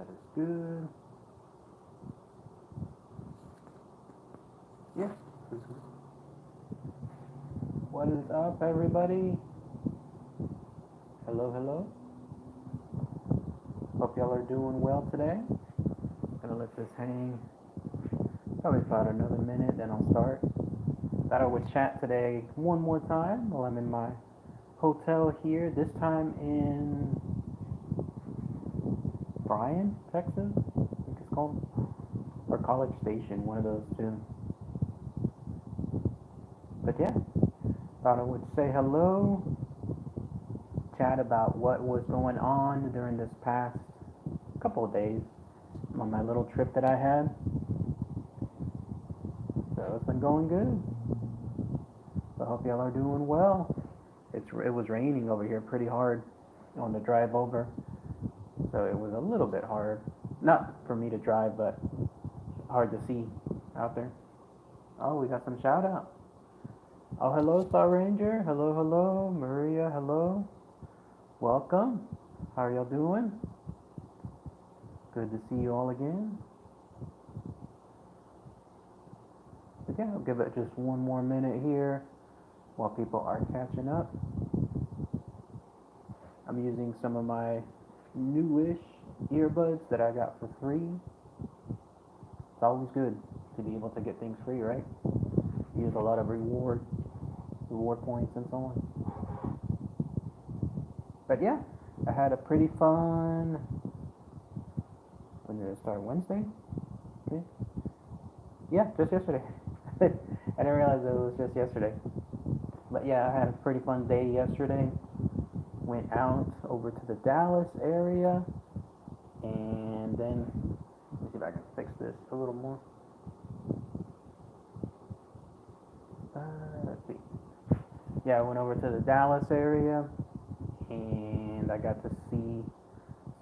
That is good. Yeah. What is up, everybody? Hello, hello. Hope y'all are doing well today. Gonna let this hang probably about another minute, then I'll start. Thought I would chat today one more time while I'm in my hotel here, this time in Bryan, Texas, I think it's called, or College Station, one of those two. But yeah, thought I would say hello, chat about what was going on during this past couple of days on my little trip that I had. So it's been going good. So I hope y'all are doing well. It was raining over here pretty hard on the drive over, so it was a little bit hard, not for me to drive, but hard to see out there. Oh, we got some shout out. Oh, hello, Star Ranger. Hello, hello. Maria, hello. Welcome. How are y'all doing? Good to see you all again. But yeah, I'll give it just one more minute here while people are catching up. I'm using some of my newish earbuds that I got for free. It's always good to be able to get things free, right? Use a lot of reward points and so on. But yeah, I had a pretty fun. When did it start? Wednesday? Okay. Yeah, just yesterday. I didn't realize it was just yesterday. But yeah, I had a pretty fun day yesterday. Went out over to the Dallas area, and then let me see if I can fix this a little more. Let's see. Yeah, I went over to the Dallas area, and I got to see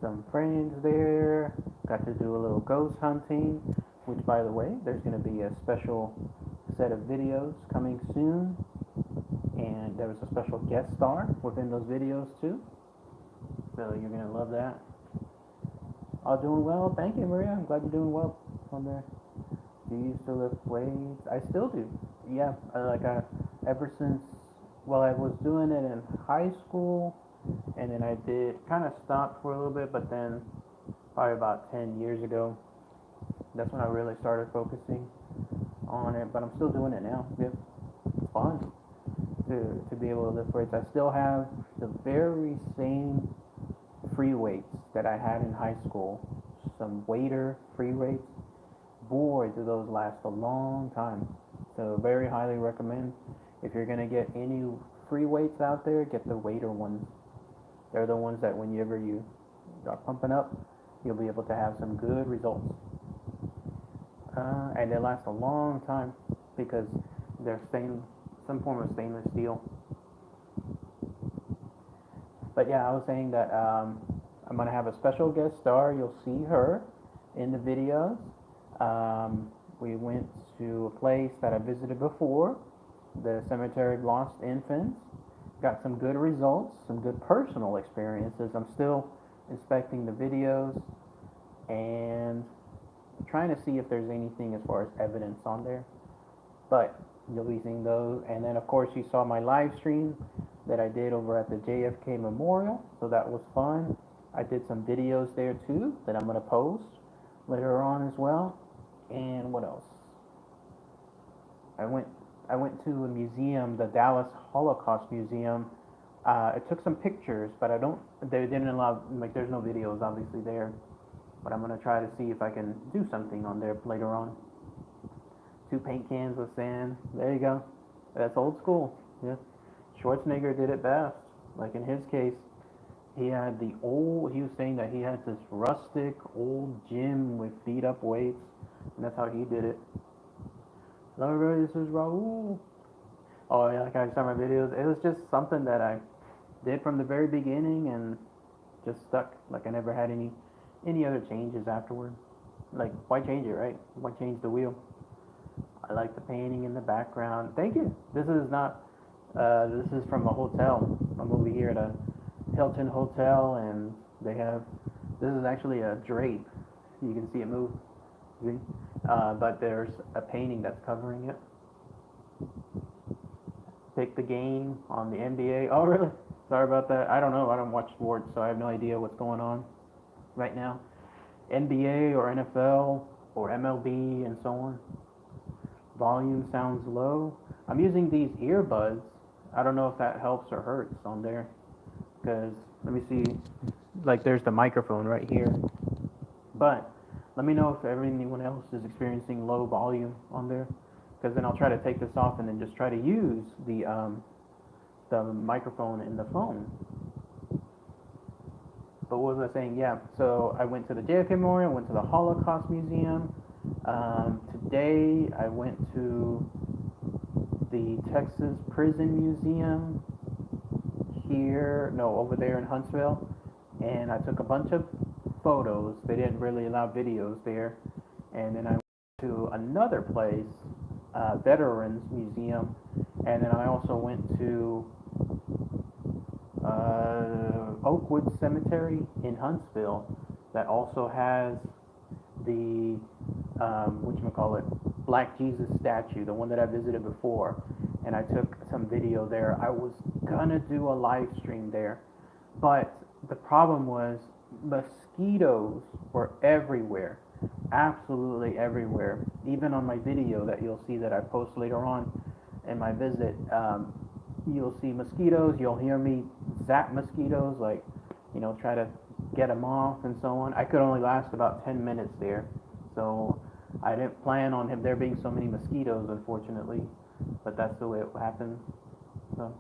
some friends there. Got to do a little ghost hunting, which, by the way, there's going to be a special set of videos coming soon. And there was a special guest star within those videos too. So you're going to love that. All doing well. Thank you, Maria. I'm glad you're doing well on there. Do you still lift weights? I still do. Yeah, ever since, well, I was doing it in high school, and then I did kind of stop for a little bit, but then probably about 10 years ago, that's when I really started focusing on it. But I'm still doing it now. Yeah, it's fun to be able to lift weights. I still have the very same free weights that I had in high school. Some waiter free weights. Boy, do those last a long time. So very highly recommend. If you're gonna get any free weights out there, get the waiter ones. They're the ones that whenever you are pumping up, you'll be able to have some good results. And they last a long time because they're some form of stainless steel. But yeah, I was saying that I'm going to have a special guest star. You'll see her in the videos. We went to a place that I visited before, the Cemetery of Lost Infants. Got some good results, some good personal experiences. I'm still inspecting the videos and trying to see if there's anything as far as evidence on there. But you'll be seeing those. And then, of course, you saw my live stream that I did over at the JFK Memorial. So that was fun. I did some videos there, too, that I'm going to post later on as well. And what else? I went to a museum, the Dallas Holocaust Museum. I took some pictures, but they didn't allow, there's no videos, obviously, there. But I'm going to try to see if I can do something on there later on. 2 paint cans of sand. There you go. That's old school. Yeah. Schwarzenegger did it best. Like in his case, he was saying that he had this rustic old gym with beat up weights, and that's how he did it. Hello everybody, this is Raul. Oh yeah, like I saw my videos. It was just something that I did from the very beginning and just stuck. Like I never had any other changes afterward. Like, why change it, right? Why change the wheel? I like the painting in the background. Thank you. This is not, this is from a hotel. I'm over here at a Hilton Hotel, and they have This is actually a drape. You can see it move. See? But there's a painting that's covering it. Pick the game on the NBA. Oh, really? Sorry about that. I don't know. I don't watch sports, so I have no idea what's going on right now. NBA or NFL or MLB and so on. Volume sounds low. I'm using these earbuds. I don't know if that helps or hurts on there. Because, let me see. Like, there's the microphone right here. But, let me know if anyone else is experiencing low volume on there. Because then I'll try to take this off and then just try to use the microphone in the phone. But what was I saying? Yeah, so I went to the JFK Memorial, went to the Holocaust Museum. Today I went to the Texas Prison Museum over there in Huntsville. And I took a bunch of photos. They didn't really allow videos there. And then I went to another place, Veterans Museum. And then I also went to Oakwood Cemetery in Huntsville that also has the whatchamacallit, Black Jesus statue, the one that I visited before, and I took some video there. I was gonna do a live stream there, but the problem was mosquitoes were everywhere, absolutely everywhere. Even on my video that you'll see that I post later on in my visit, you'll see mosquitoes. You'll hear me zap mosquitoes, like, try to get them off and so on. I could only last about 10 minutes there, so I didn't plan on there being so many mosquitoes, unfortunately, but that's the way it happened. So,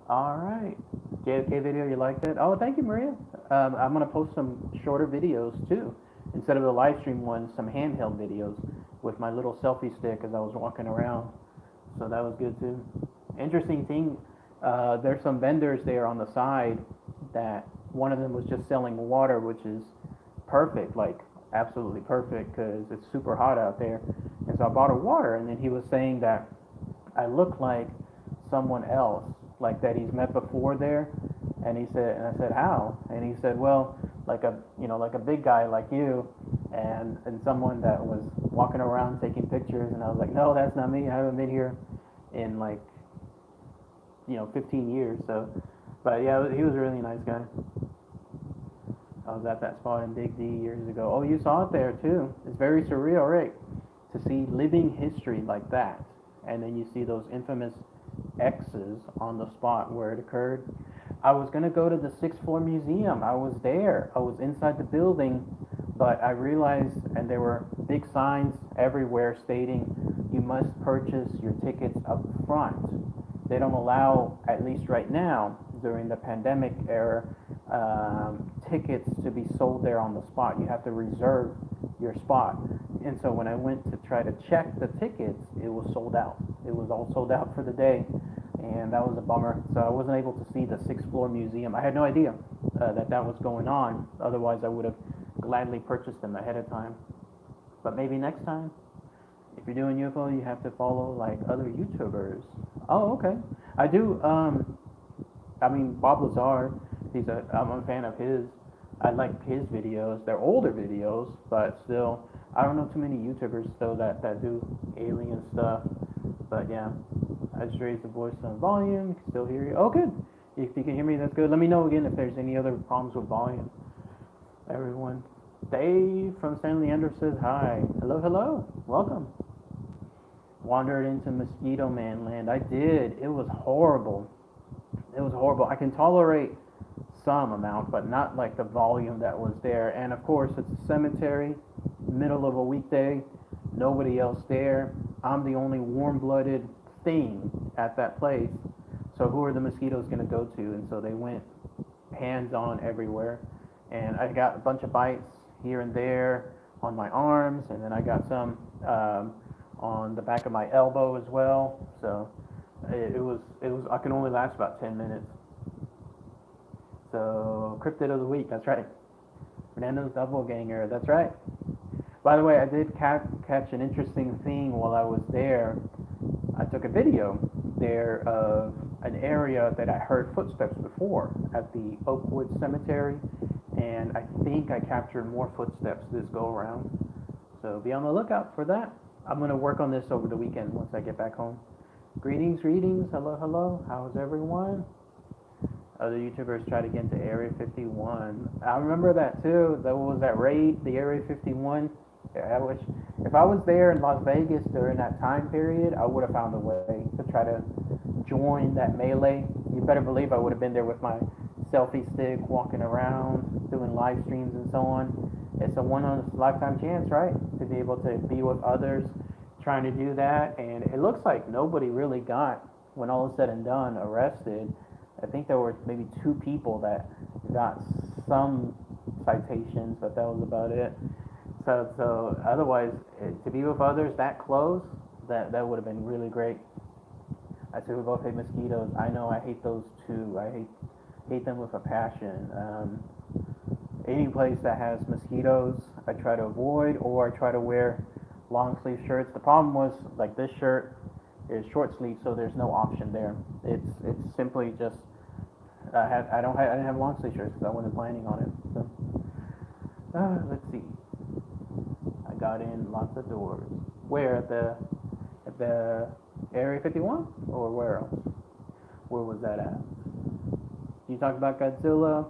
all right, JFK video, you liked it? Oh, thank you, Maria. I'm gonna post some shorter videos too, instead of the live stream ones, some handheld videos with my little selfie stick as I was walking around. So that was good too. Interesting thing, there's some vendors there on the side that one of them was just selling water, which is perfect, like absolutely perfect, because it's super hot out there. And so I bought a water, and then he was saying that I look like someone else, like that he's met before there. And I said, how? And he said, well, like a big guy like you, and someone that was walking around taking pictures. And I was like, no, that's not me. I haven't been here in 15 years. So, but yeah, he was a really nice guy. I was at that spot in Big D years ago. Oh, you saw it there too. It's very surreal, right? To see living history like that, and then you see those infamous X's on the spot where it occurred. I was gonna go to the 6th floor museum. I was there. I was inside the building, but I realized, and there were big signs everywhere stating you must purchase your tickets up front. They don't allow, at least right now, during the pandemic era, tickets to be sold there on the spot. You have to reserve your spot. And so when I went to try to check the tickets, it was sold out. It was all sold out for the day, and that was a bummer. So I wasn't able to see the 6th floor museum. I had no idea that was going on. Otherwise, I would have gladly purchased them ahead of time. But maybe next time. If you're doing UFO, you have to follow like other YouTubers. Oh, okay. I do. Bob Lazar. I'm a fan of his. I like his videos. They're older videos, but still, I don't know too many YouTubers though that do alien stuff. But yeah, I just raised the voice on volume. Can still hear you. Oh, good. If you can hear me, that's good. Let me know again if there's any other problems with volume. Everyone. Dave from San Leandro says hi. Hello, hello. Welcome. Wandered into Mosquito Man land. I did. It was horrible. It was horrible. I can tolerate some amount, but not like the volume that was there. And of course, it's a cemetery, middle of a weekday, nobody else there. I'm the only warm-blooded thing at that place. So who are the mosquitoes going to go to? And so they went hands-on everywhere. And I got a bunch of bites here and there on my arms, and then I got some on the back of my elbow as well. So it was I can only last about 10 minutes. So Cryptid of the Week, that's right. Fernando's Doppelganger, that's right. By the way, I did catch an interesting thing while I was there. I took a video there of an area that I heard footsteps before at the Oakwood Cemetery, and I think I captured more footsteps this go around. So be on the lookout for that. I'm gonna work on this over the weekend once I get back home. Greetings, greetings, hello, hello. How's everyone? Other YouTubers try to get into Area 51. I remember that too. That was that raid, the Area 51. Yeah, I wish if I was there in Las Vegas during that time period, I would have found a way to try to join that melee. You better believe I would have been there with my selfie stick, walking around, doing live streams and so on. It's a one in a lifetime chance, right? To be able to be with others trying to do that. And it looks like nobody really got, when all is said and done, arrested. I think there were maybe 2 people that got some citations, but that was about it. So otherwise, to be with others that close, that would have been really great. I said we both hate mosquitoes. I know I hate those too. I hate them with a passion. Any place that has mosquitoes, I try to avoid, or I try to wear long sleeve shirts. The problem was, like, this shirt is short sleeve, so there's no option there. It's simply just I didn't have long sleeve shirts because I wasn't planning on it. So let's see. I got in lots of doors. Where at the Area 51 or where else? Where was that at? You talk about Godzilla.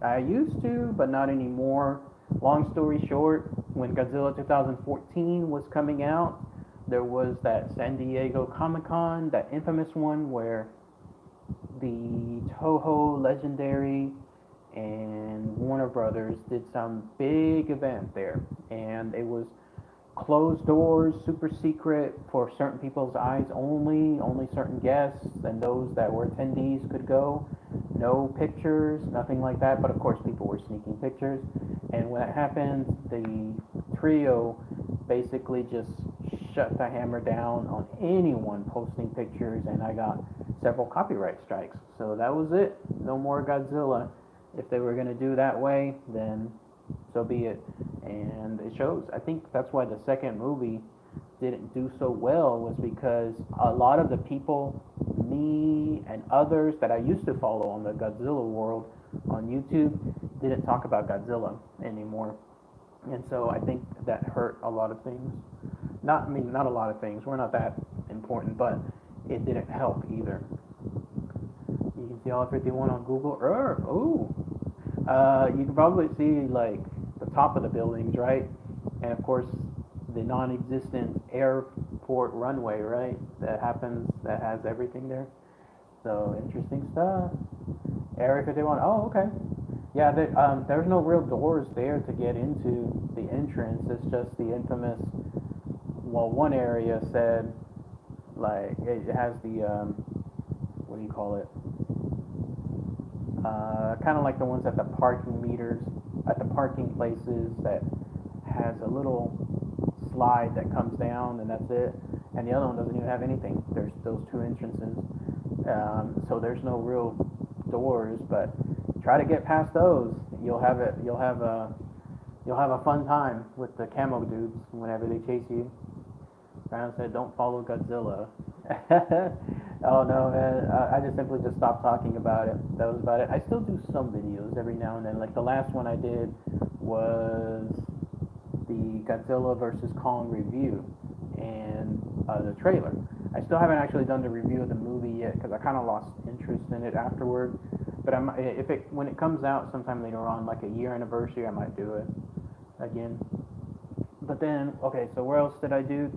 I used to, but not anymore. Long story short, when Godzilla 2014 was coming out, there was that San Diego Comic-Con, that infamous one where the Toho Legendary and Warner Brothers did some big event there, and it was closed doors, super secret, for certain people's eyes only certain guests and those that were attendees could go. No pictures, nothing like that, but of course people were sneaking pictures. And when it happened, the trio basically just shut the hammer down on anyone posting pictures, and I got several copyright strikes. So that was it. No more Godzilla. If they were going to do that way, then so be it. And it shows. I think that's why the second movie didn't do so well, was because a lot of the people, me and others that I used to follow on the Godzilla world on YouTube, didn't talk about Godzilla anymore. And so I think that hurt a lot of things. Not a lot of things. We're not that important, but it didn't help either. You can see all 51 on Google Earth. Ooh. You can probably see like the top of the buildings, right? And of course, the non-existent airport runway, right? That has everything there. So interesting stuff. Area 51. Oh, okay. Yeah, there's no real doors there to get into the entrance. It's just the infamous. Well, one area said, like, it has the what do you call it? Kind of like the ones at the parking meters, at the parking places, that has a little slide that comes down, and that's it. And the other one doesn't even have anything. There's those 2 entrances, so there's no real doors. But try to get past those. You'll have a fun time with the camo dudes whenever they chase you. Brown said, "Don't follow Godzilla." Oh no, man! I just simply just stopped talking about it. That was about it. I still do some videos every now and then. Like the last one I did was the Godzilla versus Kong review and the trailer. I still haven't actually done the review of the movie yet because I kind of lost interest in it afterward. But when it comes out sometime later on, like a year anniversary, I might do it again. But then, okay, so where else did I do?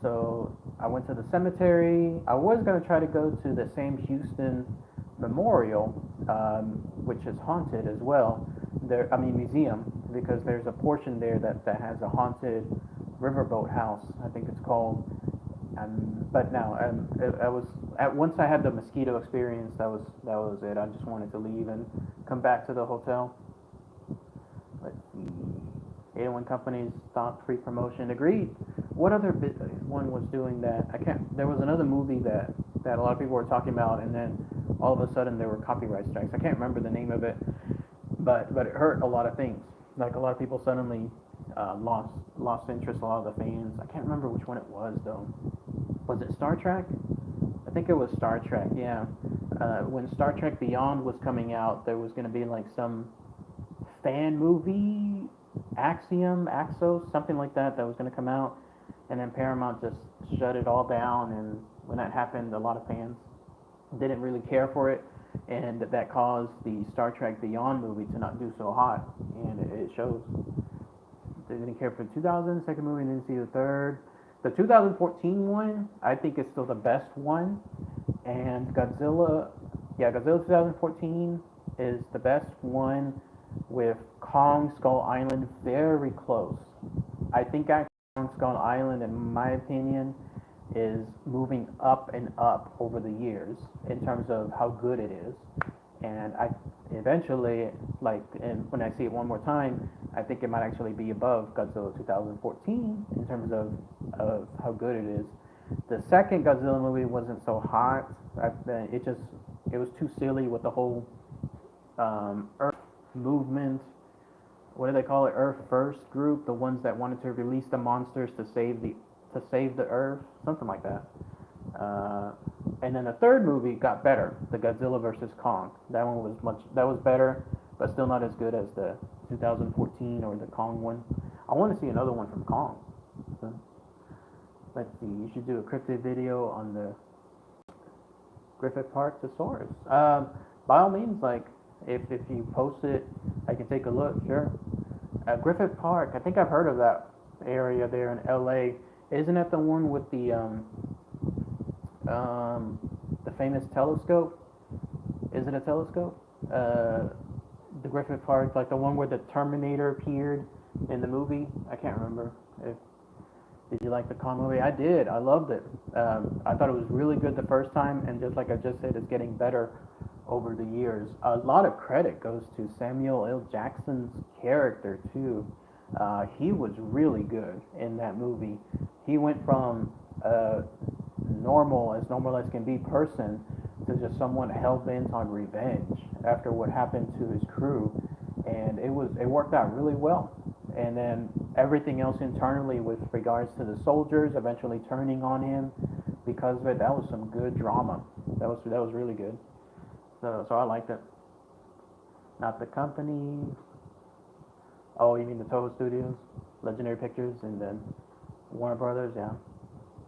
So I went to the cemetery. I was going to try to go to the Sam Houston Memorial, which is haunted as well. Museum, because there's a portion there that has a haunted riverboat house, I think it's called. But now, once I had the mosquito experience, that was it. I just wanted to leave and come back to the hotel. Let's see. 81 companies stopped free promotion. Agreed. What other one was doing that? There was another movie that a lot of people were talking about, and then all of a sudden there were copyright strikes. I can't remember the name of it, but it hurt a lot of things. Like a lot of people suddenly lost interest. A lot of the fans. I can't remember which one it was though. Was it Star Trek? I think it was Star Trek. Yeah. When Star Trek Beyond was coming out, there was going to be like some fan movie, Axos, something like that was going to come out, and then Paramount just shut it all down. And when that happened, a lot of fans didn't really care for it, and that caused the Star Trek Beyond movie to not do so hot, and it shows. They didn't care for the 2000 second movie, and didn't see the third. The 2014 one, I think, is still the best one, and Godzilla 2014 is the best one, with Kong Skull Island very close. I think actually Kong Skull Island, in my opinion, is moving up and up over the years in terms of how good it is. And I eventually, and when I see it one more time, I think it might actually be above Godzilla 2014 in terms of how good it is. The second Godzilla movie wasn't so hot. It was too silly with the whole Earth movement. What do they call it? Earth First group, the ones that wanted to release the monsters to save the Earth, something like that. And then the third movie got better, the Godzilla versus Kong. That was better, but still not as good as the 2014 or the Kong one. I want to see another one from Kong. So, let's see. You should do a cryptid video on the Griffith Park Thesaurus. By all means, if you post it, I can take a look. Sure. Griffith Park. I think I've heard of that area there in LA. Isn't that the one with the famous telescope? Is it a telescope? The Griffith Park, like the one where the Terminator appeared in the movie. I can't remember. Did you like the Kong movie? I did. I loved it. I thought it was really good the first time, and just like I just said, it's getting better over the years. A lot of credit goes to Samuel L. Jackson's character too. He was really good in that movie. He went from a normal as can be person to just someone hell-bent on revenge after what happened to his crew, and it worked out really well. And then everything else internally with regards to the soldiers eventually turning on him because of it, that was some good drama. That was really good. So I liked it. Not the company. Oh, you mean the Toho Studios, Legendary Pictures, and then Warner Brothers? Yeah.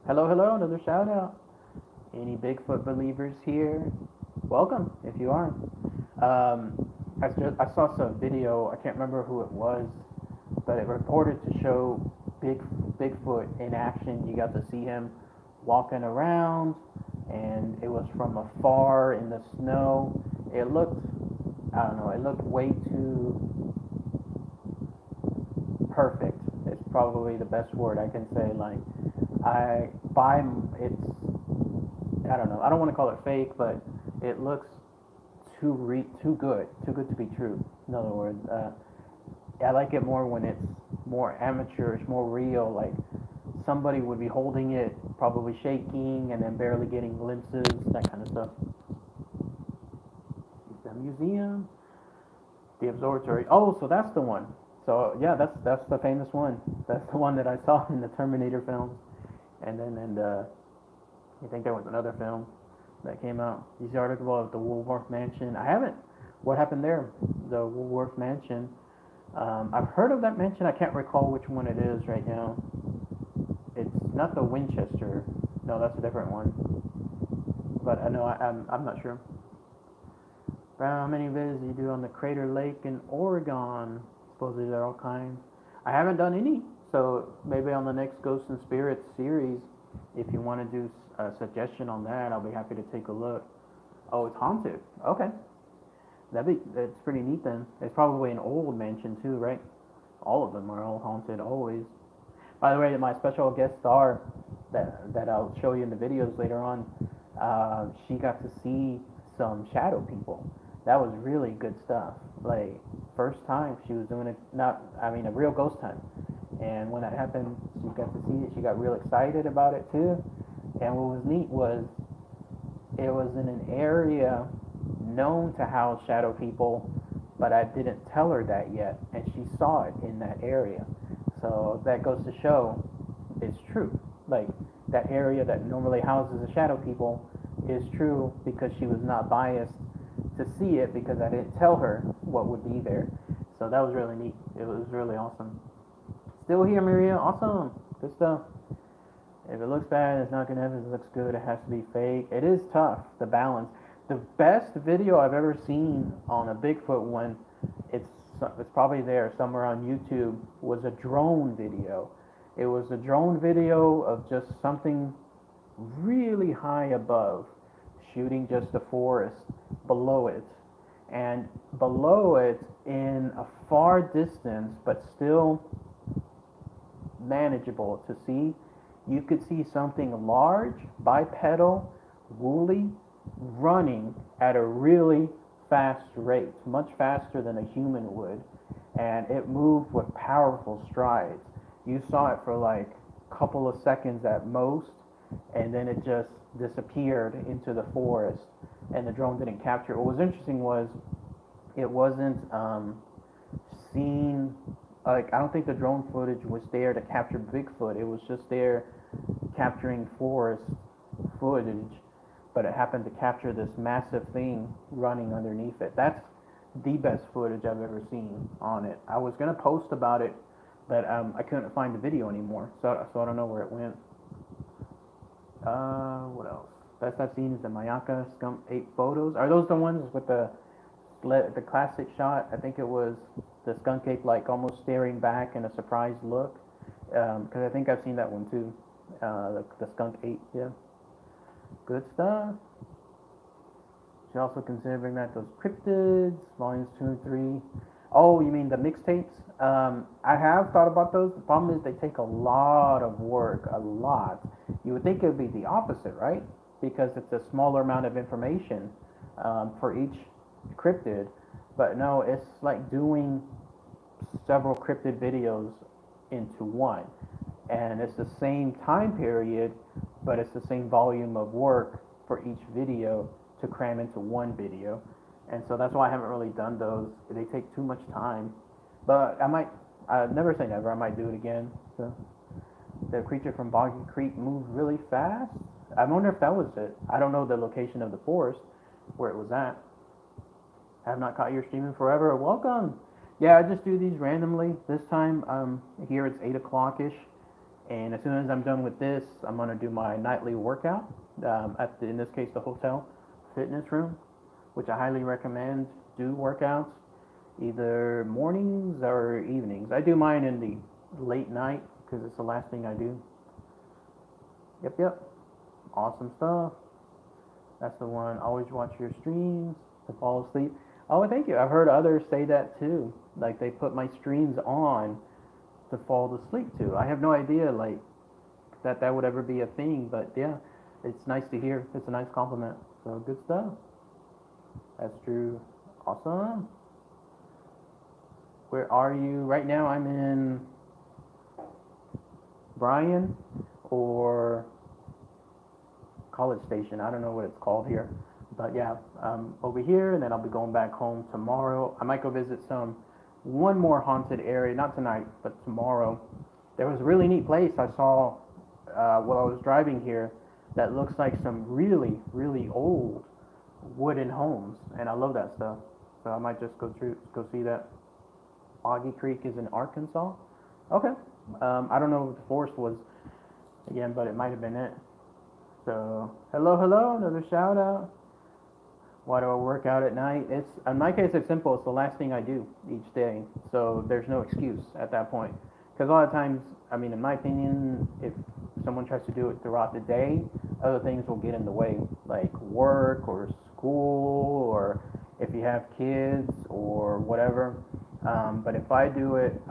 Hello, another shout out. Any Bigfoot believers here? Welcome, if you are. I saw some video. I can't remember who it was, but it reported to show Bigfoot in action. You got to see him walking around, and it was from afar in the snow. It looked, I don't know, it looked way too perfect. It's probably the best word I can say. I don't know. I don't want to call it fake, but it looks too good to be true. In other words, I like it more when it's more amateurish, more real. Like somebody would be holding it, probably shaking, and then barely getting glimpses, that kind of stuff. The museum, the observatory. Oh, so that's the one. So yeah, that's the famous one. That's the one that I saw in the Terminator films, and I think there was another film that came out. You see the article about the Woolworth Mansion. I haven't. What happened there? The Woolworth Mansion. I've heard of that mansion. I can't recall which one it is right now. It's not the Winchester. No, that's a different one. But I know I'm not sure. How many videos do you do on the Crater Lake in Oregon? Supposedly there are all kinds. I haven't done any, so maybe on the next Ghosts and Spirits series, if you want to do a suggestion on that, I'll be happy to take a look. Oh, it's haunted. Okay. That's pretty neat then. It's probably an old mansion too, right? All of them are all haunted, always. By the way, my special guest star that I'll show you in the videos later on, she got to see some shadow people. That was really good stuff. Like, first time she was doing a real ghost hunt. And when that happened, she got to see it. She got real excited about it too. And what was neat was it was in an area known to house shadow people, but I didn't tell her that yet, and she saw it in that area. So that goes to show it's true. Like, that area that normally houses the shadow people is true because she was not biased to see it because I didn't tell her what would be there. So that was really neat. It was really awesome. Still here, Maria. Awesome. Good stuff. If it looks bad, it's not good enough. If it looks good, it has to be fake. It is tough, the balance. The best video I've ever seen on a Bigfoot one, it's it's probably there somewhere on YouTube, was a drone video. It was a drone video of just something really high above, shooting just the forest below it. And below it, in a far distance, but still manageable to see, you could see something large, bipedal, woolly, running at a really fast rate, much faster than a human would. And it moved with powerful strides. You saw it for like a couple of seconds at most, and then it just disappeared into the forest, and the drone didn't capture it. What was interesting was it wasn't seen, like, I don't think the drone footage was there to capture Bigfoot. It was just there capturing forest footage, but it happened to capture this massive thing running underneath it. That's the best footage I've ever seen on it. I was gonna post about it, but I couldn't find the video anymore, so I don't know where it went. What else? Best I've seen is the Mayaka Skunk Ape photos. Are those the ones with the classic shot? I think it was the skunk ape like almost staring back in a surprised look. Because I think I've seen that one too. The skunk ape, yeah. Good stuff. Should also consider bringing back those cryptids, volumes 2 and 3. Oh, you mean the mixtapes? I have thought about those. The problem is they take a lot of work, a lot. You would think it would be the opposite, right? Because it's a smaller amount of information for each cryptid. But no, it's like doing several cryptid videos into one. And it's the same time period, but it's the same volume of work for each video to cram into one video. And so that's why I haven't really done those. They take too much time. But I never say never, I might do it again. So the creature from Boggy Creek moved really fast. I wonder if that was it. I don't know the location of the forest where it was at. Have not caught your streaming forever. Welcome. Yeah, I just do these randomly. This time, here it's 8 o'clock-ish. And as soon as I'm done with this, I'm going to do my nightly workout at, in this case, the hotel fitness room, which I highly recommend. Do workouts either mornings or evenings. I do mine in the late night because it's the last thing I do. Yep. Awesome stuff. That's the one. Always watch your streams to fall asleep. Oh, thank you. I've heard others say that too. Like they put my streams on to fall to sleep to. I have no idea like that would ever be a thing, but yeah, it's nice to hear. It's a nice compliment. So good stuff. That's true. Awesome. Where are you? Right now I'm in Bryan or College Station. I don't know what it's called here. But yeah, over here, and then I'll be going back home tomorrow. I might go visit one more haunted area, not tonight, but tomorrow. There was a really neat place I saw while I was driving here that looks like some really, really old wooden homes, and I love that stuff. So I might just go see that. Boggy Creek is in Arkansas. Okay. I don't know what the forest was again, but it might have been it. So hello, another shout out. Why do I work out at night? It's, in my case, it's simple. It's the last thing I do each day. So there's no excuse at that point. Because a lot of times, I mean, in my opinion, if someone tries to do it throughout the day, other things will get in the way, like work or school, or if you have kids or whatever. But if I do it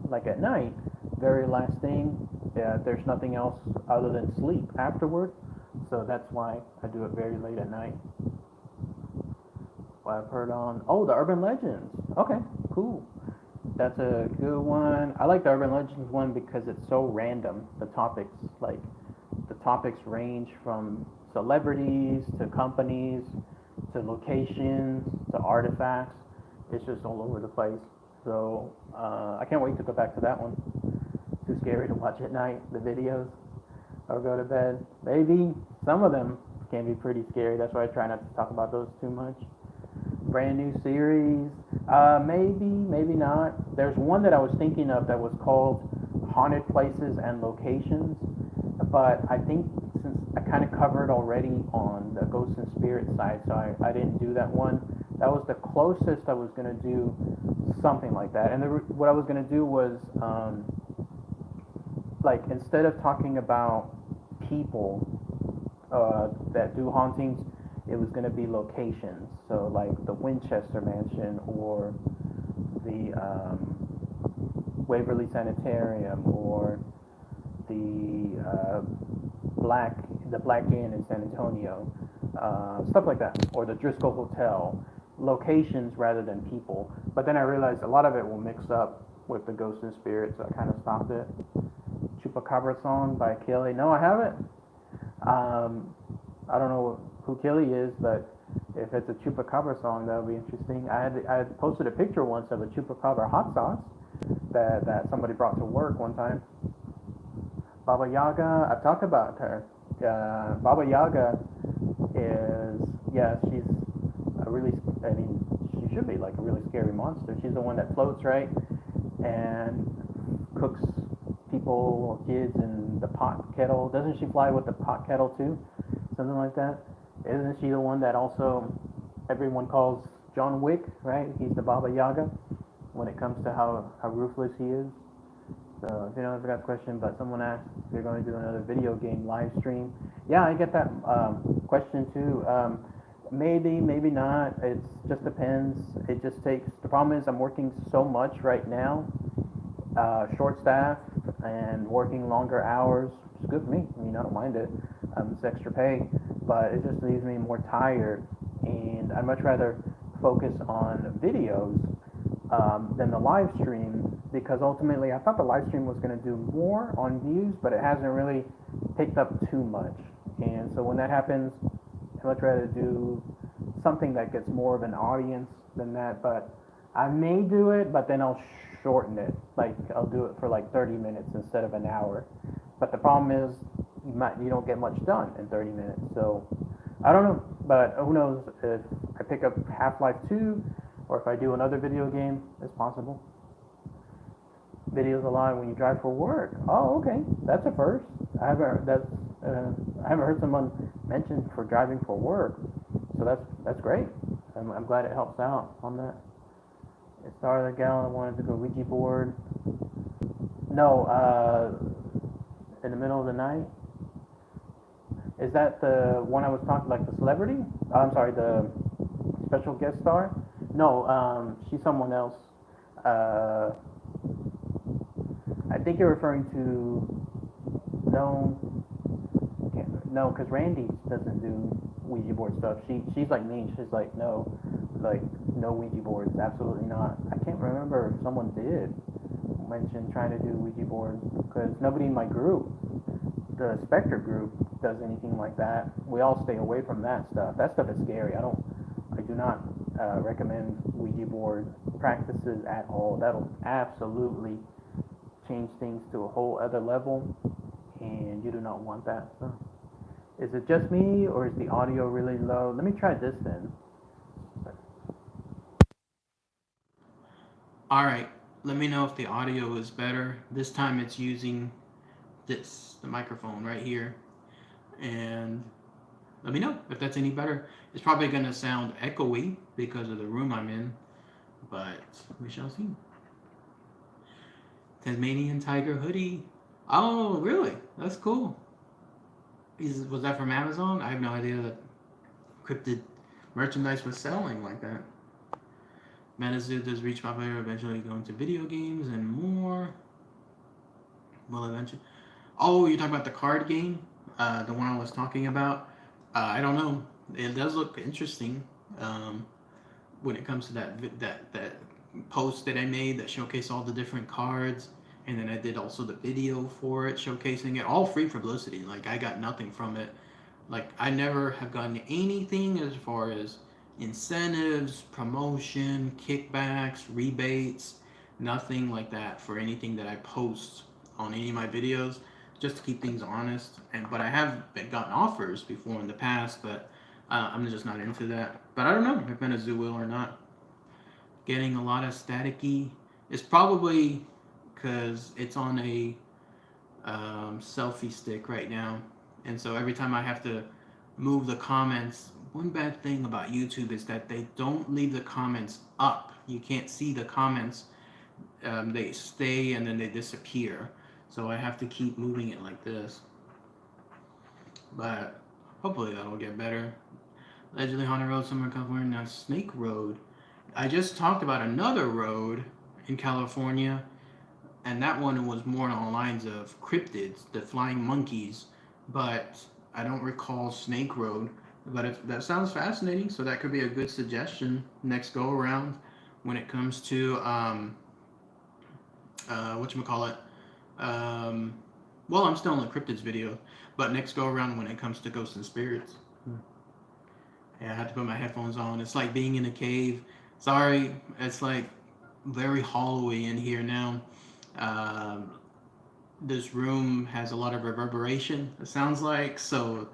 like at night, very last thing, there's nothing else other than sleep afterward. So that's why I do it very late at night. What I've heard on, the Urban Legends. Okay, cool. That's a good one. I like the Urban Legends one because it's so random. The topics range from celebrities to companies to locations to artifacts. It's just all over the place. So I can't wait to go back to that one. Too scary to watch at night, the videos, or go to bed. Maybe some of them can be pretty scary. That's why I try not to talk about those too much. Brand new series. Maybe, maybe not. There's one that I was thinking of that was called Haunted Places and Locations, but I think since I kind of covered already on the Ghost and Spirit side, so I didn't do that one. That was the closest I was going to do something like that. And what I was going to do was, like, instead of talking about people that do hauntings, it was going to be locations. So, like the Winchester Mansion or the Waverly Sanitarium or the Black the Black Inn in San Antonio, stuff like that, or the Driscoll Hotel. Locations rather than people. But then I realized a lot of it will mix up with the Ghost and Spirit, so I kind of stopped it. Chupacabra song by Kelly. No, I haven't. I don't know who Kelly is, but if it's a Chupacabra song, that would be interesting. I had posted a picture once of a Chupacabra hot sauce that somebody brought to work one time. Baba Yaga, I've talked about her. Baba Yaga is, yeah, she's a really, I mean, she should be like a really scary monster. She's the one that floats, right? And cooks people, kids in the pot kettle. Doesn't she fly with the pot kettle too? Something like that. Isn't she the one that also everyone calls John Wick, right? He's the Baba Yaga when it comes to how ruthless he is. So if you don't forgot the question, but someone asked if you're going to do another video game live stream. Yeah, I get that question too. Maybe, maybe not. It just depends. It just takes. The problem is I'm working so much right now, short staff and working longer hours. It's good for me. I mean, I don't mind it. It's extra pay, but it just leaves me more tired, and I'd much rather focus on videos than the live stream, because ultimately I thought the live stream was going to do more on views, but it hasn't really picked up too much. And so when that happens, I'd much rather do something that gets more of an audience than that. But I may do it, but then I'll shorten it. Like I'll do it for like 30 minutes instead of an hour. But the problem is you don't get much done in 30 minutes. So I don't know, but who knows if I pick up Half-Life 2 or if I do another video game, it's possible. Videos a lot when you drive for work. Oh, okay, that's a first. I haven't heard someone mention for driving for work, so that's great. I'm glad it helps out on that. It's Star the Gal that wanted to go Ouija board. No, in the middle of the night. Is that the one I was talking, like the celebrity? I'm sorry, the special guest star? No, she's someone else. I think you're referring to, no, because Randy doesn't do Ouija board stuff. She's like me. She's like no Ouija boards. Absolutely not. I can't remember if someone did mention trying to do Ouija boards, because nobody in my group, the Spectre group, does anything like that. We all stay away from that stuff. That stuff is scary. I do not recommend Ouija board practices at all. That'll absolutely change things to a whole other level, and you do not want that. So, is it just me, or is the audio really low? Let me try this then. All right, let me know if the audio is better. This time it's using the microphone right here, and let me know if that's any better. It's probably going to sound echoey because of the room I'm in, but we shall see. Tasmanian Tiger hoodie. Oh, really? That's cool. Was that from Amazon? I have no idea that Cryptid merchandise was selling like that. Manazoo does reach popular, eventually go into video games and more. Well, eventually. Oh, you're talking about the card game? The one I was talking about? I don't know. It does look interesting. When it comes to that post that I made that showcased all the different cards, and then I did also the video for it showcasing it, all free publicity. Like I got nothing from it. Like I never have gotten anything as far as incentives, promotion, kickbacks, rebates, nothing like that for anything that I post on any of my videos, just to keep things honest. But I have gotten offers before in the past, but I'm just not into that. But I don't know if Benazoo will or not. getting a lot of staticky. It's probably because it's on a selfie stick right now, and so every time I have to move the comments. One bad thing about YouTube is that they don't leave the comments up. You can't see the comments. They stay and then they disappear. So I have to keep moving it like this. But hopefully that'll get better. Allegedly Haunted Road, Summer, California, now Snake Road. I just talked about another road in California, and that one was more on the lines of cryptids, the flying monkeys, but I don't recall Snake Road. But that sounds fascinating, so that could be a good suggestion next go around when it comes to whatchamacallit. Um, well, I'm still in the cryptids video, but next go around when it comes to ghosts and spirits. Yeah, I had to put my headphones on. It's like being in a cave. Sorry, it's like very hollowy in here now. Um, this room has a lot of reverberation, it sounds like, so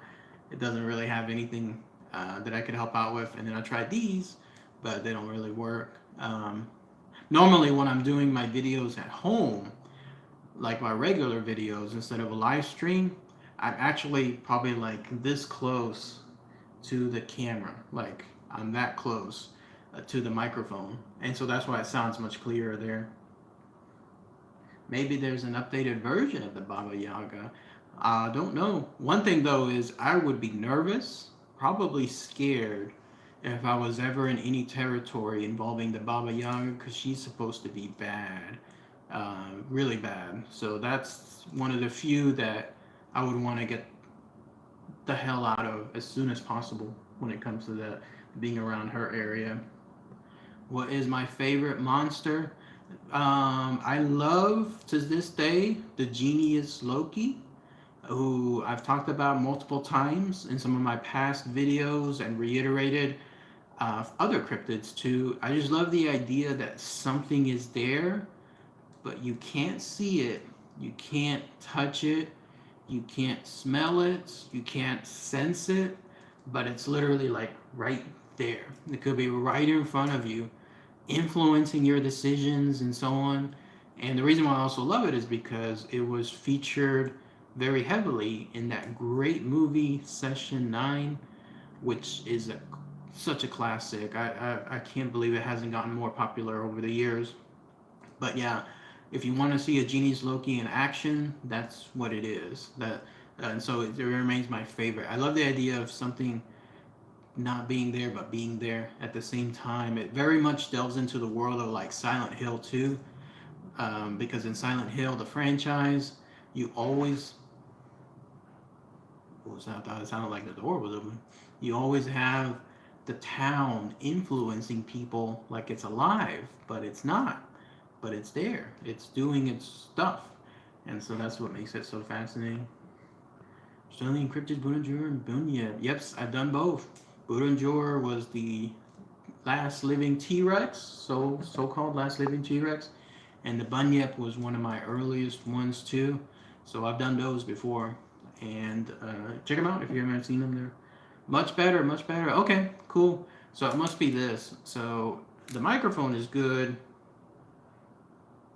it doesn't really have anything that I could help out with. And then I tried these, but they don't really work. Normally, when I'm doing my videos at home, like my regular videos, instead of a live stream, I'm actually probably like this close to the camera. Like, I'm that close to the microphone. And so that's why it sounds much clearer there. Maybe there's an updated version of the Baba Yaga. I don't know. One thing though is I would be nervous, probably scared, if I was ever in any territory involving the Baba Yaga, because she's supposed to be bad, really bad. So that's one of the few that I would want to get the hell out of as soon as possible when it comes to that, being around her area. What is my favorite monster? I love to this day the genius Loki, who I've talked about multiple times in some of my past videos and reiterated other cryptids too. I just love the idea that something is there, but you can't see it, you can't touch it, you can't smell it, you can't sense it, but it's literally like right there. It could be right in front of you, influencing your decisions and so on. And the reason why I also love it is because it was featured very heavily in that great movie Session 9, which is such a classic. I can't believe it hasn't gotten more popular over the years. But yeah, if you want to see a Genius Loki in action, that's what it is. And so it remains my favorite. I love the idea of something not being there but being there at the same time. It very much delves into the world of like Silent Hill too, because in Silent Hill, the franchise, you always, what was that? I thought it sounded like the door was open. You always have the town influencing people like it's alive, but it's not. But it's there. It's doing its stuff. And so that's what makes it so fascinating. Sterling encrypted Bunajur and Bunyip. Yep, I've done both. Bunajur was the last living T-Rex, so-called last living T-Rex. And the Bunyip was one of my earliest ones too. So I've done those before. And check them out if you haven't seen them. They're much better, much better. Okay, cool. So it must be this. So the microphone is good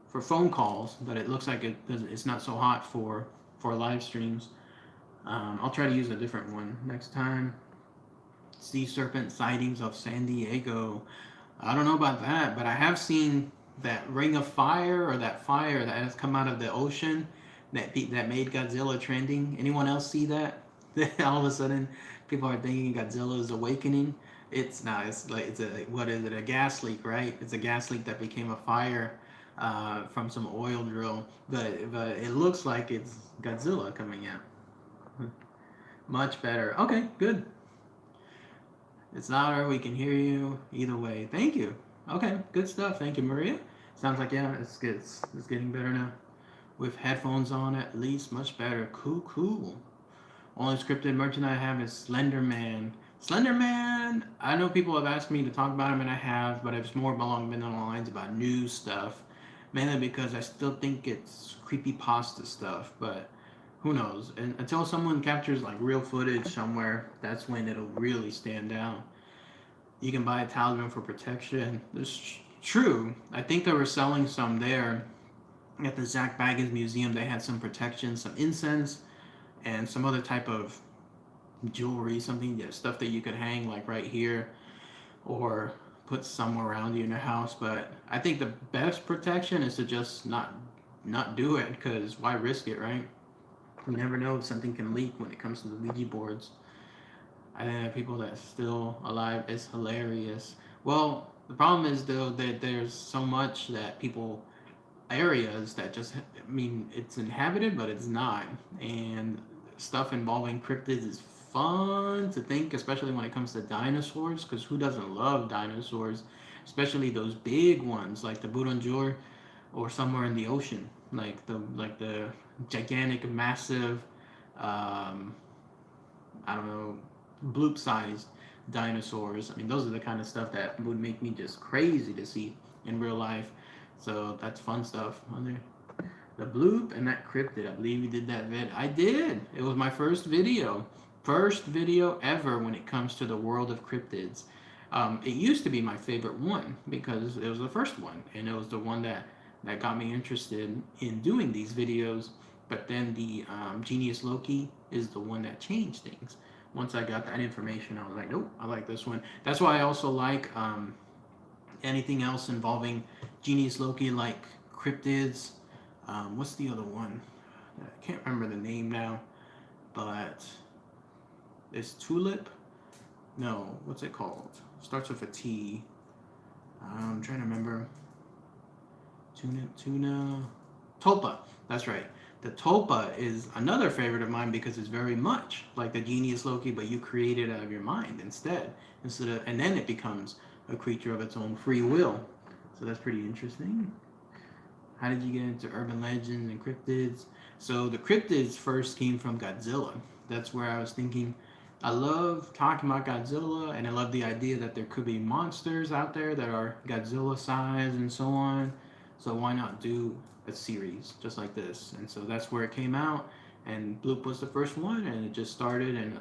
for phone calls, but it looks like it's not so hot for live streams. I'll try to use a different one next time. Sea serpent sightings of San Diego. I don't know about that, but I have seen that ring of fire, or that fire that has come out of the ocean that made Godzilla trending. Anyone else see that? All of a sudden, people are thinking Godzilla is awakening. It's not. It's like what is it? A gas leak, right? It's a gas leak that became a fire from some oil drill, but it looks like it's Godzilla coming out. Much better. Okay, good. It's louder. We can hear you either way. Thank you. Okay, good stuff. Thank you, Maria. Sounds like yeah, it's getting better now. With headphones on, at least, much better. Cool. Only scripted merchant I have is Slenderman. Slenderman, I know people have asked me to talk about him, and I have, but it's more been along the lines about news stuff. Mainly because I still think it's creepypasta stuff, but who knows? And until someone captures like real footage somewhere, that's when it'll really stand out. You can buy a talisman for protection. There's True. I think they were selling some there at the Zach Baggins Museum. They had some protection, some incense, and some other type of jewelry, something, yeah, stuff that you could hang like right here or put somewhere around you in your house. But I think the best protection is to just not do it, because why risk it, right? You never know if something can leak when it comes to the Ouija boards. I think that people that's still alive is hilarious. Well, the problem is though that there's so much that people areas that just, I mean, it's inhabited but it's not, and stuff involving cryptids is fun to think, especially when it comes to dinosaurs, because who doesn't love dinosaurs, especially those big ones like the Buronjor, or somewhere in the ocean, like the gigantic, massive, um, I don't know, bloop sized dinosaurs. I mean, those are the kind of stuff that would make me just crazy to see in real life. So that's fun stuff on there. The bloop and that cryptid. I believe you did that vid. I did. It was my first video. First video ever when it comes to the world of cryptids. It used to be my favorite one because it was the first one, and it was the one that got me interested in doing these videos. But then the Genius Loki is the one that changed things. Once I got that information, I was like, nope, I like this one. That's why I also like anything else involving Genius Loki, like cryptids. What's the other one? I can't remember the name now, but it's Tulip. No, what's it called? Starts with a T. I'm trying to remember. Tuna. Tulpa. That's right. The Tulpa is another favorite of mine because it's very much like the Genius Loki, but you create it out of your mind instead of, and then it becomes a creature of its own free will. So that's pretty interesting. How did you get into urban legends and cryptids? So the cryptids first came from Godzilla. That's where I was thinking. I love talking about Godzilla, and I love the idea that there could be monsters out there that are Godzilla size and so on. So why not do a series just like this? And so that's where it came out, and Bloop was the first one, and it just started and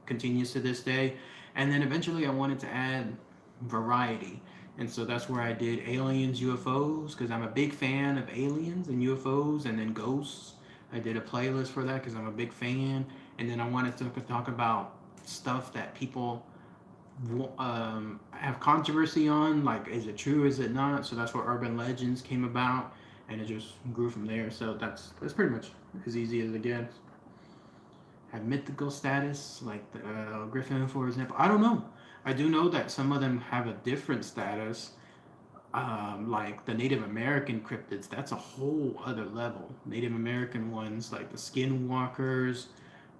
continues to this day. And then eventually I wanted to add variety, and so that's where I did aliens, UFOs, because I'm a big fan of aliens and UFOs, and then ghosts. I did a playlist for that because I'm a big fan. And then I wanted to talk about stuff that people have controversy on, like is it true, is it not? So that's where urban legends came about, and it just grew from there. So that's pretty much as easy as it gets. Have mythical status, like the Griffin, for example. I don't know. I do know that some of them have a different status, like the Native American cryptids. That's a whole other level. Native American ones, like the Skinwalkers,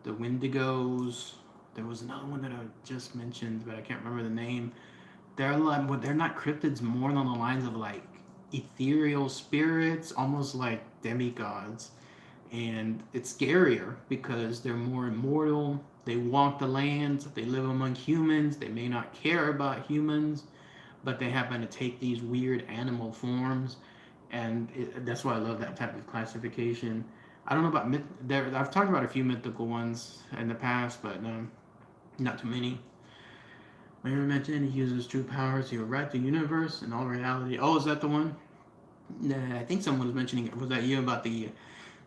the Wendigos. There was another one that I just mentioned, but I can't remember the name. They're not cryptids, more on the lines of like ethereal spirits, almost like demigods. And it's scarier because they're more immortal. They walk the land. They live among humans. They may not care about humans, but they happen to take these weird animal forms, and that's why I love that type of classification. I don't know about I've talked about a few mythical ones in the past, but not too many. Mary mentioned he uses true powers. He will write the universe and all reality. Oh, is that the one? Nah, I think someone was mentioning it. Was that you about the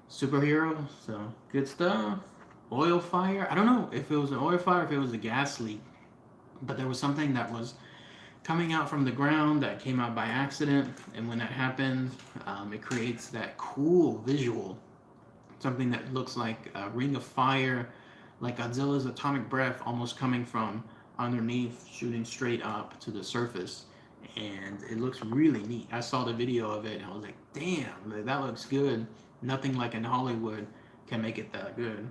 superhero? So good stuff. Oil fire. I don't know if it was an oil fire, if it was a gas leak, but there was something that was coming out from the ground that came out by accident, and when that happens, it creates that cool visual, something that looks like a ring of fire, like Godzilla's atomic breath almost coming from underneath, shooting straight up to the surface, and it looks really neat. I saw the video of it and I was like, damn, that looks good. Nothing like in Hollywood can make it that good.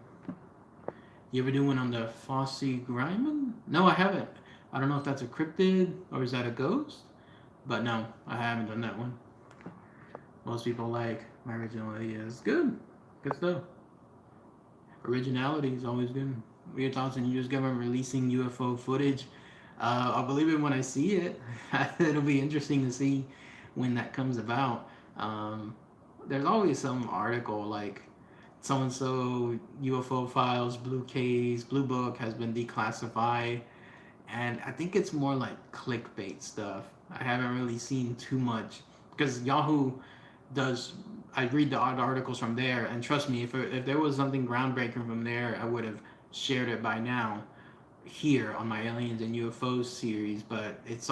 You ever do one on the Fosse Gryman? No, I haven't. I don't know if that's a cryptid or is that a ghost, but no, I haven't done that one. Most people like my original ideas. Good stuff. Originality is always good. Weird thoughts and news government releasing UFO footage. I'll believe it when I see it. It'll be interesting to see when that comes about. There's always some article like so-and-so UFO files, blue case, blue book has been declassified. And I think it's more like clickbait stuff. I haven't really seen too much because Yahoo does. I read the odd articles from there, and trust me, if there was something groundbreaking from there, I would have shared it by now here on my Aliens and UFOs series. But it's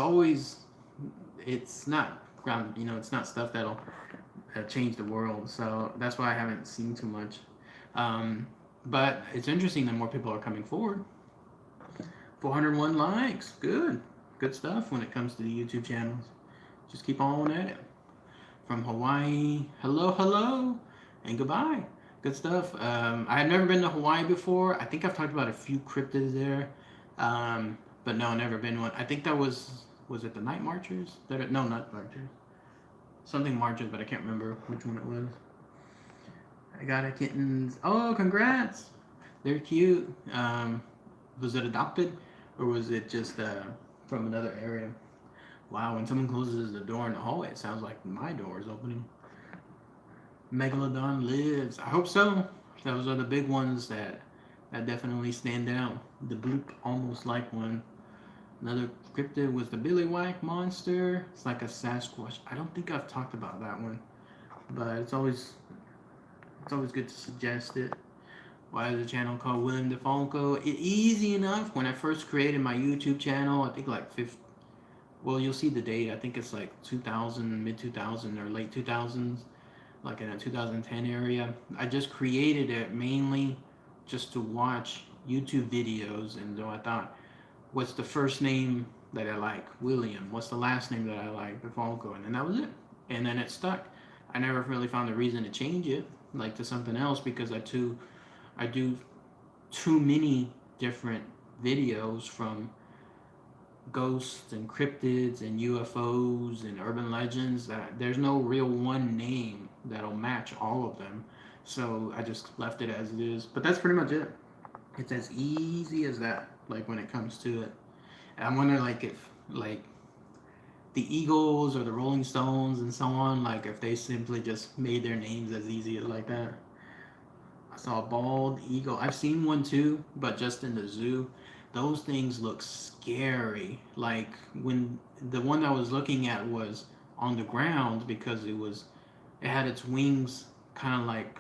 not ground. It's not stuff that'll change the world. So that's why I haven't seen too much. Um, but it's interesting that more people are coming forward. 401 likes. Good stuff when it comes to the YouTube channels. Just keep on at it. From Hawaii, hello, and goodbye. Good stuff. I had never been to Hawaii before. I think I've talked about a few cryptids there, but no, never been one. I think that was it the Night Marchers? No, not Marchers. Something Marchers, but I can't remember which one it was. I got a kittens. Oh, congrats! They're cute. Was it adopted, or was it just from another area? Wow, when someone closes the door in the hallway, it sounds like my door is opening. Megalodon lives. I hope so. Those are the big ones that definitely stand out. The bloop almost like one. Another cryptid was the Billy Whack monster. It's like a Sasquatch. I don't think I've talked about that one, but it's always good to suggest it. Why is the channel called William DeFalco? Easy enough. When I first created my YouTube channel, I think like 50. Well, you'll see the date. I think it's like 2000, mid 2000 or late 2000s, like in a 2010 area. I just created it mainly just to watch YouTube videos, and so I thought, what's the first name that I like? William. What's the last name that I like? DeFalco. And then that was it. And then it stuck. I never really found a reason to change it, like to something else, because I do too many different videos from ghosts and cryptids and UFOs and urban legends that there's no real one name that'll match all of them. So I just left it as it is. But that's pretty much it. It's as easy as that, like when it comes to it. And I wonder like if like the Eagles or the Rolling Stones and so on, like if they simply just made their names as easy as like that. I saw a bald eagle. I've seen one too, but just in the zoo. Those things look scary. Like when the one I was looking at was on the ground because it had its wings kind of like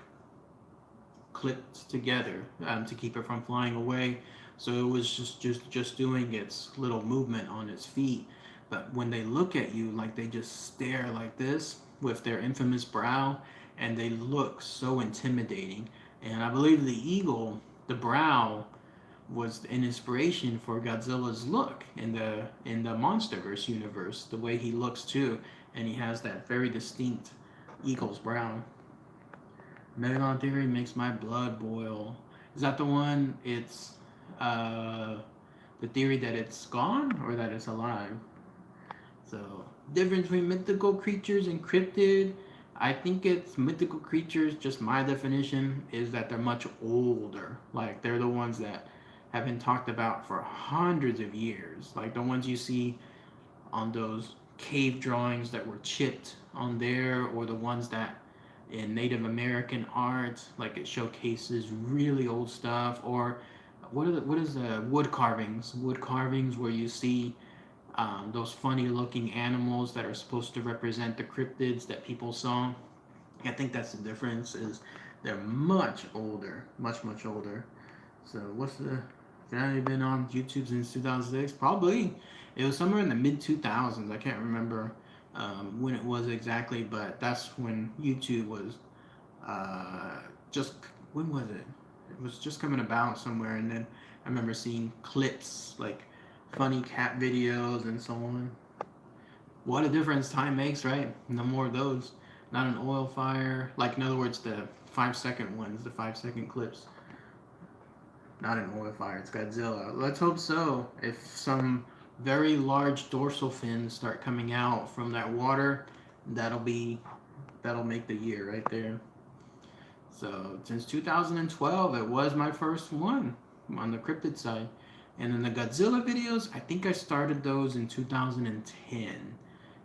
clipped together to keep it from flying away. So it was just doing its little movement on its feet. But when they look at you, like they just stare like this with their infamous brow, and they look so intimidating. And I believe the eagle, the brow, was an inspiration for Godzilla's look in the MonsterVerse universe. The way he looks too, and he has that very distinct eagle's brow. Megalon theory makes my blood boil. Is that the one? It's the theory that it's gone or that it's alive. So difference between mythical creatures and cryptid. I think it's mythical creatures. Just my definition is that they're much older. Like they're the ones that have been talked about for hundreds of years. Like the ones you see on those cave drawings that were chipped on there, or the ones that in Native American art, like it showcases really old stuff, or what is the wood carvings? Wood carvings where you see those funny looking animals that are supposed to represent the cryptids that people saw. I think that's the difference, is they're much older, much older. So what's the, have you been on YouTube since 2006? Probably. It was somewhere in the mid 2000s. I can't remember when it was exactly, but that's when YouTube was when was it? It was just coming about somewhere, and then I remember seeing clips, like funny cat videos and so on. What a difference time makes, right? No more of those. Not an oil fire. Like, in other words, the 5-second ones, the 5-second clips. Not an oil fire, it's Godzilla. Let's hope so. If some very large dorsal fins start coming out from that water, that'll make the year right there. So since 2012, it was my first one on the cryptid side. And then the Godzilla videos, I think I started those in 2010,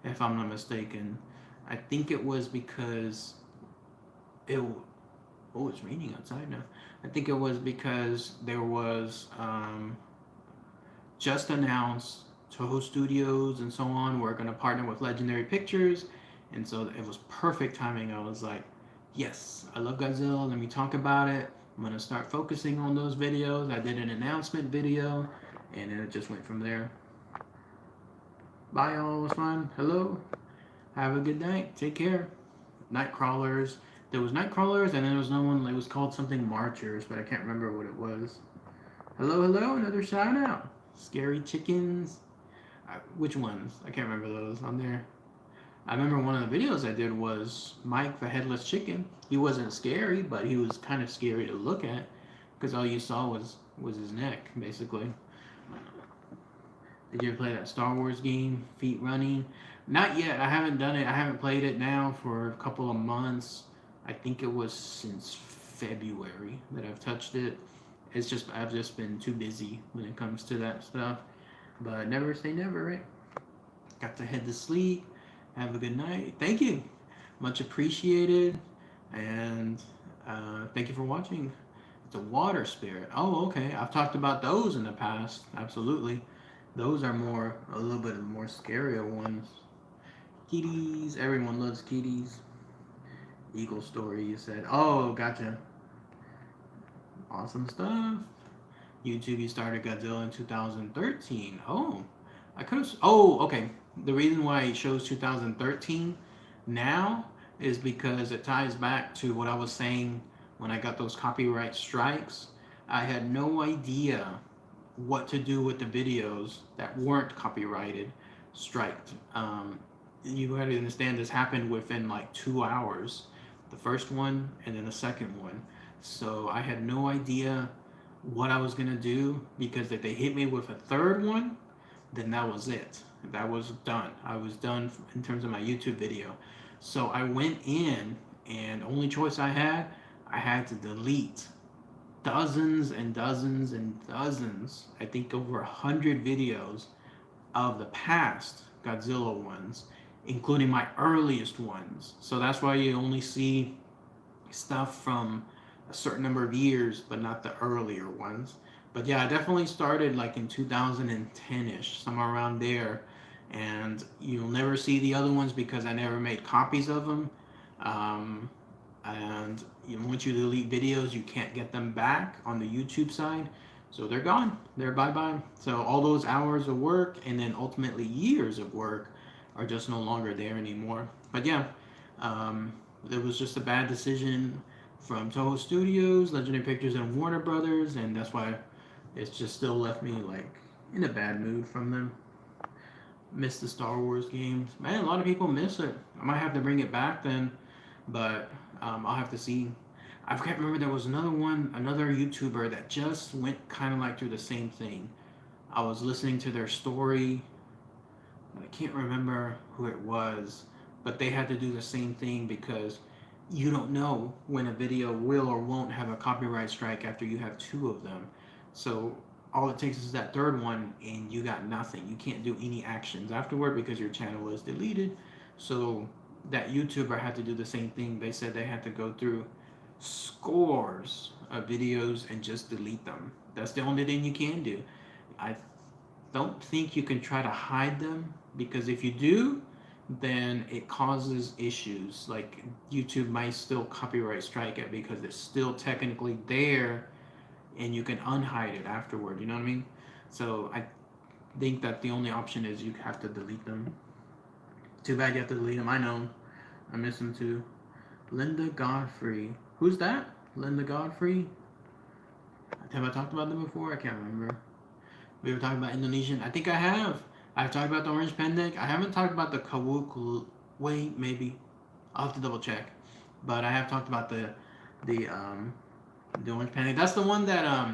if I'm not mistaken. I think it was because it's raining outside now. I think it was because there was just announced Toho Studios and so on were going to partner with Legendary Pictures, and so it was perfect timing. I was like, yes, I love Godzilla. Let me talk about it. I'm going to start focusing on those videos. I did an announcement video, and then it just went from there. Bye, all. It was fun. Hello. Have a good night. Take care. Nightcrawlers. There was Nightcrawlers, and then there was no one. It was called something Marchers, but I can't remember what it was. Hello, hello. Another shout out. Scary Chickens. Which ones? I can't remember those on there. I remember one of the videos I did was Mike the Headless Chicken. He wasn't scary, but he was kind of scary to look at because all you saw was his neck, basically. Did you ever play that Star Wars game, Feet Running? Not yet. I haven't done it. I haven't played it now for a couple of months. I think it was since February that I've touched it. It's just I've just been too busy when it comes to that stuff. But never say never, right? Got to head to sleep. Have a good night. Thank you. Much appreciated. And thank you for watching. It's a water spirit. Oh, okay. I've talked about those in the past. Absolutely. Those are a little bit more scarier ones. Kitties. Everyone loves kitties. Eagle story, you said. Oh, gotcha. Awesome stuff. YouTube, you started Godzilla in 2013. Oh, I could have. Oh, okay. The reason why it shows 2013 now is because it ties back to what I was saying when I got those copyright strikes. I had no idea what to do with the videos that weren't copyrighted, striked. You got to understand this happened within like 2 hours. The first one and then the second one. So I had no idea what I was gonna do because if they hit me with a third one, then that was it. That was done. I was done in terms of my YouTube video. So I went in and only choice I had to delete dozens and dozens and dozens, I think over 100 videos of the past Godzilla ones, including my earliest ones. So that's why you only see stuff from a certain number of years, but not the earlier ones. But yeah, I definitely started like in 2010-ish, somewhere around there. And you'll never see the other ones because I never made copies of them. And once you delete videos, you can't get them back on the YouTube side. So they're gone. They're bye-bye. So all those hours of work and then ultimately years of work are just no longer there anymore. But yeah, it was just a bad decision from Toho Studios, Legendary Pictures, and Warner Brothers, and that's why it's just still left me like in a bad mood from them. Miss the Star Wars games. Man, a lot of people miss it. I might have to bring it back then, but I'll have to see. I can't remember, there was another YouTuber that just went kind of like through the same thing. I was listening to their story. I can't remember who it was, but they had to do the same thing because you don't know when a video will or won't have a copyright strike after you have 2 of them. So all it takes is that third one and you got nothing. You can't do any actions afterward because your channel is deleted. So that YouTuber had to do the same thing. They said they had to go through scores of videos and just delete them. That's the only thing you can do. I don't think you can try to hide them, because if you do, then it causes issues. Like YouTube might still copyright strike it because it's still technically there and you can unhide it afterward, you know what I mean? So I think that the only option is you have to delete them. Too bad you have to delete them. I know. I miss them too. Linda Godfrey. Who's that? Linda Godfrey? Have I talked about them before? I can't remember. We were talking about Indonesian. I think I have. I've talked about the orange pendant. I haven't talked about the kawuk. Wait, maybe. I'll have to double check. But I have talked about the orange pendant. That's the one that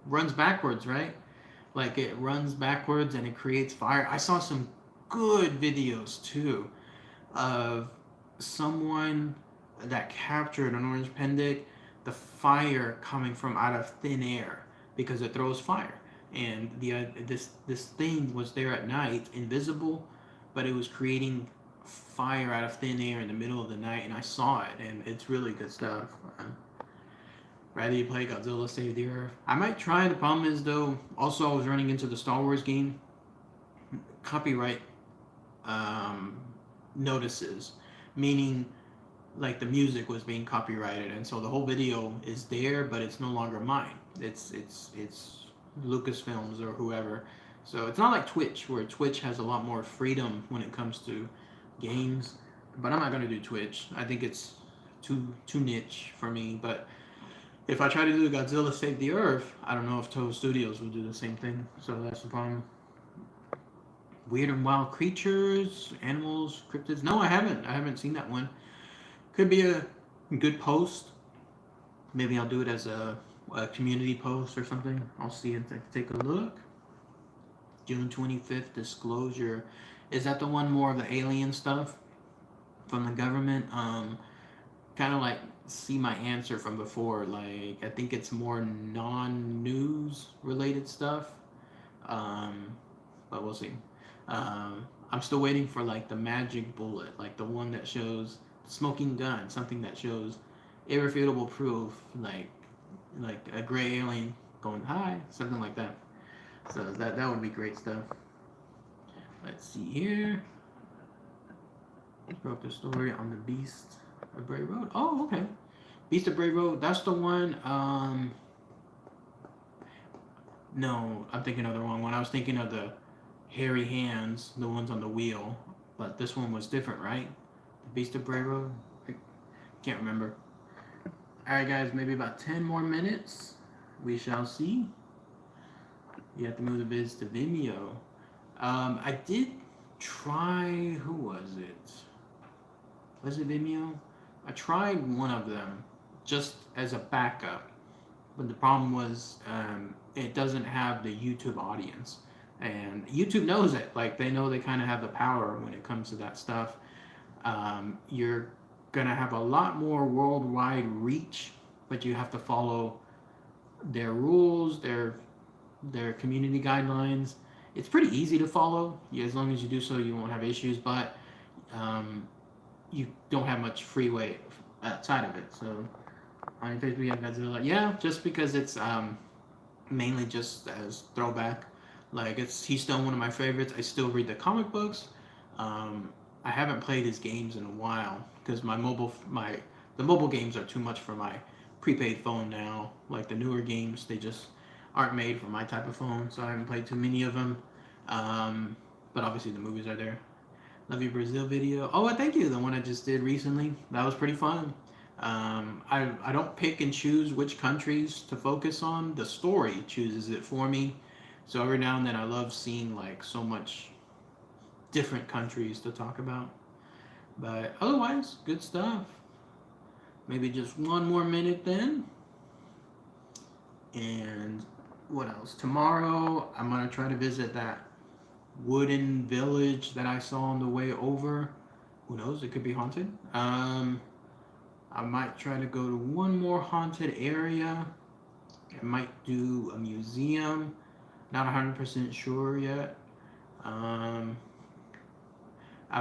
runs backwards, right? Like it runs backwards and it creates fire. I saw some good videos too of someone that captured an orange pendant, the fire coming from out of thin air because it throws fire. And this thing was there at night, invisible, but it was creating fire out of thin air in the middle of the night, and I saw it, and it's really good stuff. Rather you play Godzilla Save the Earth. I might try. The problem is though, also I was running into the Star Wars game, copyright um, notices, meaning like the music was being copyrighted, and so the whole video is there, but it's no longer mine. It's Lucasfilms or whoever. So it's not like Twitch, where Twitch has a lot more freedom when it comes to games. But I'm not gonna do Twitch. I think it's too niche for me. But if I try to do Godzilla Save the Earth, I don't know if Toho Studios will do the same thing. So that's the problem. Weird and Wild Creatures, Animals, Cryptids. No, I haven't. I haven't seen that one. Could be a good post. Maybe I'll do it as a community post or something. I'll see and take a look. June 25th, Disclosure. Is that the one more of the alien stuff from the government? Kind of like see my answer from before. Like, I think it's more non-news related stuff. But we'll see. I'm still waiting for like the magic bullet, like the one that shows smoking gun, something that shows irrefutable proof, like a gray alien going hi, something like that. So that would be great stuff. Let's see here. Broke the story on the Beast of Bray Road. Oh, okay. Beast of Bray Road. That's the one. No, I'm thinking of the wrong one. I was thinking of the hairy hands, the ones on the wheel. But this one was different, right? The Beast of Bray Road. I can't remember. Alright guys, maybe about 10 more minutes. We shall see. You have to move the vids to Vimeo. I did try, who was it? Was it Vimeo? I tried one of them just as a backup. But the problem was it doesn't have the YouTube audience. And YouTube knows it. Like, they know they kind of have the power when it comes to that stuff. You're gonna have a lot more worldwide reach, but you have to follow their rules, their community guidelines. It's pretty easy to follow. As long as you do so, you won't have issues, but you don't have much freeway outside of it. So on Facebook we have Godzilla. Yeah, just because it's mainly just as throwback. Like, he's still one of my favorites. I still read the comic books. I haven't played his games in a while because the mobile games are too much for my prepaid phone now. Like, the newer games, they just aren't made for my type of phone, so I haven't played too many of them. But obviously the movies are there. Love Your Brazil video. Oh, thank you. The one I just did recently. That was pretty fun. I don't pick and choose which countries to focus on. The story chooses it for me. So every now and then I love seeing like so much different countries to talk about. But otherwise, good stuff. Maybe just one more minute then. And what else? Tomorrow I'm going to try to visit that wooden village that I saw on the way over. Who knows? It could be haunted. I might try to go to one more haunted area. I might do a museum. Not 100% sure yet. I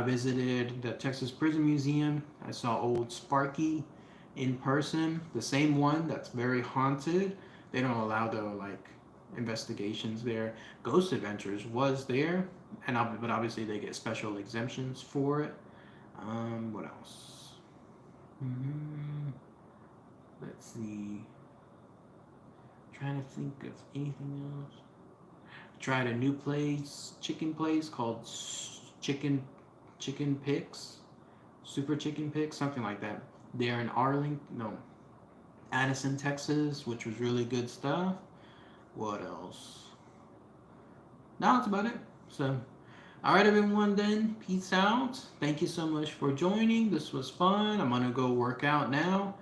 visited the Texas Prison Museum. I saw old Sparky in person. The same one that's very haunted. They don't allow the investigations there. Ghost Adventures was there, but obviously they get special exemptions for it. What else? Let's see. Trying to think of anything else. Tried a new chicken place called Chicken Picks, Super Chicken Picks, something like that. They're in Addison, Texas, which was really good stuff. What else? No, that's about it. So, all right, everyone. Then peace out. Thank you so much for joining. This was fun. I'm gonna go work out now.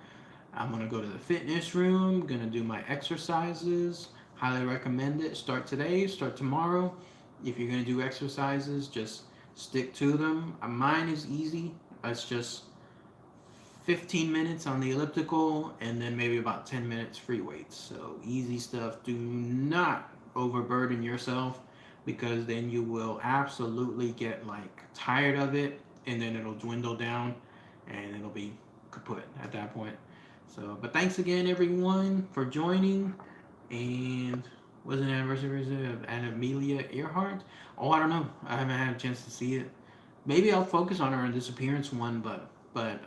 I'm gonna go to the fitness room. Gonna do my exercises. Highly recommend it. Start today, start tomorrow. If you're going to do exercises, just stick to them. Mine is easy. It's just 15 minutes on the elliptical and then maybe about 10 minutes free weights. So easy stuff. Do not overburden yourself because then you will absolutely get tired of it and then it'll dwindle down and it'll be kaput at that point. So, but thanks again, everyone, for joining. And Was an anniversary of Amelia Earhart. Oh, I don't know. I haven't had a chance to see it. Maybe I'll focus on her disappearance one, but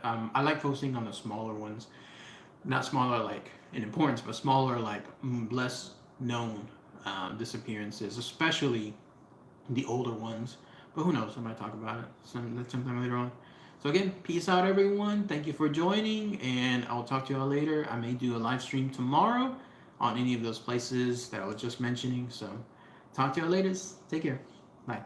I like focusing on the smaller ones. Not smaller like in importance, but smaller like less known disappearances, especially the older ones. But who knows? I might talk about it sometime later on. So again, peace out, everyone. Thank you for joining, and I'll talk to y'all later. I may do a live stream tomorrow on any of those places that I was just mentioning. So talk to y'all later. Take care. Bye.